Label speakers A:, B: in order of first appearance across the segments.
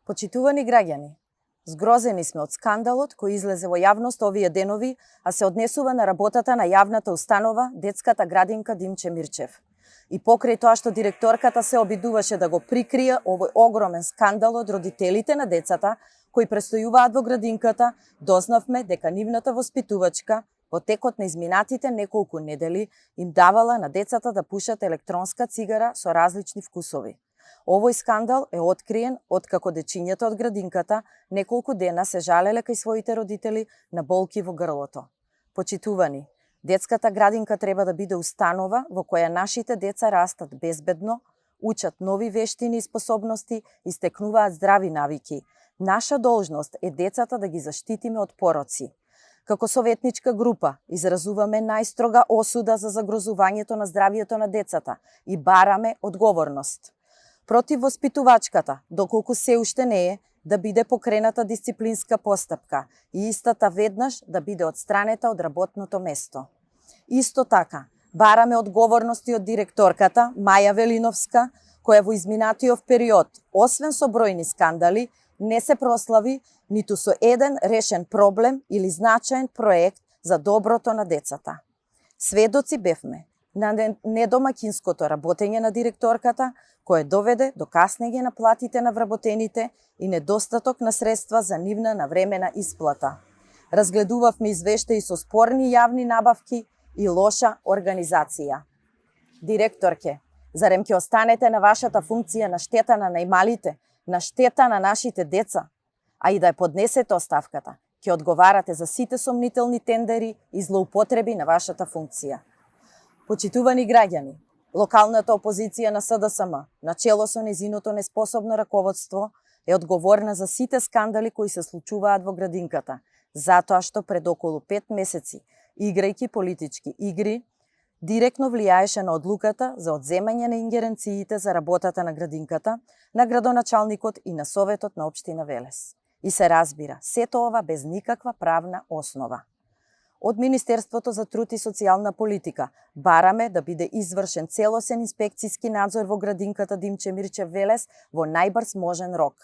A: Почитувани граѓани, згрозени сме од скандалот кој излезе во јавност овие денови, а се однесува на работата на јавната установа детската градинка Димче Мирчев. И покрај тоа што директорката се обидуваше да го прикрие овој огромен скандал од родителите на децата кои престојуваат во градинката, дознавме дека нивната воспитувачка во текот на изминатите неколку недели им давала на децата да пушат електронска цигара со различни вкусови. Овој скандал е откриен откако дечињата од градинката неколку дена се жалеле кај своите родители на болки во грлото. Почитувани, детската градинка треба да биде установа во која нашите деца растат безбедно, учат нови вештини и способности и стекнуваат здрави навики. Наша должност е децата да ги заштитиме од пороци. Како советничка група изразуваме најстрога осуда за загрозувањето на здравието на децата и бараме одговорност. Против воспитувачката, доколку се уште не е, да биде покрената дисциплинска постапка и истата веднаш да биде одстранета од работното место. Исто така, бараме одговорности од директорката Маја Велиновска, која во изминатиот период, освен со бројни скандали, не се прослави ниту со еден решен проблем или значаен проект за доброто на децата. Сведоци бевме на недомакинското работење на директорката, кое доведе до каснење на платите на вработените и недостаток на средства за нивна навремена исплата. Разгледувавме извештаи со спорни јавни набавки и лоша организација. Директорке, зарем ќе останете на вашата функција на штета на најмалите, на штета на нашите деца, а и да ја поднесете оставката, ќе одговарате за сите сомнителни тендери и злоупотреби на вашата функција. Почитувани граѓани, локалната опозиција на СДСМ, начело со незиното неспособно раководство, е одговорна за сите скандали кои се случуваат во градинката, затоа што пред околу 5 месеци, играјќи политички игри, директно влијаеше на одлуката за одземање на ингеренциите за работата на градинката, на градоначалникот и на Советот на општина Велес. И се разбира, сето ова без никаква правна основа. Од Министерството за труд и социјална политика бараме да биде извршен целосен инспекцијски надзор во градинката Димче Мирчев Велес во најбрз можен рок.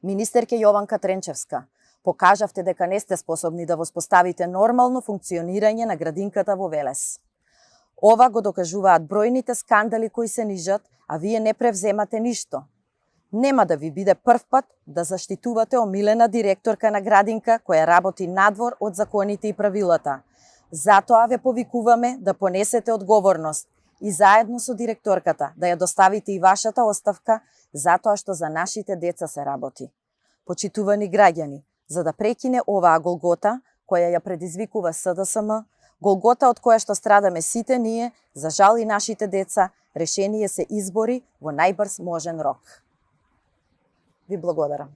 A: Министерке Јованка Тренчевска, покажавте дека не сте способни да воспоставите нормално функционирање на градинката во Велес. Ова го докажуваат бројните скандали кои се нижат, а вие не превземате ништо. Нема да ви биде прв пат да заштитувате омилена директорка на градинка која работи надвор од законите и правилата. Затоа ве повикуваме да понесете одговорност и заедно со директорката да ја доставите и вашата оставка, затоа што за нашите деца се работи. Почитувани граѓани, за да прекине оваа голгота која ја предизвикува СДСМ, голгота од која што страдаме сите ние, за жал и нашите деца, решение се избори во најбрз можен рок. Ви благодарам.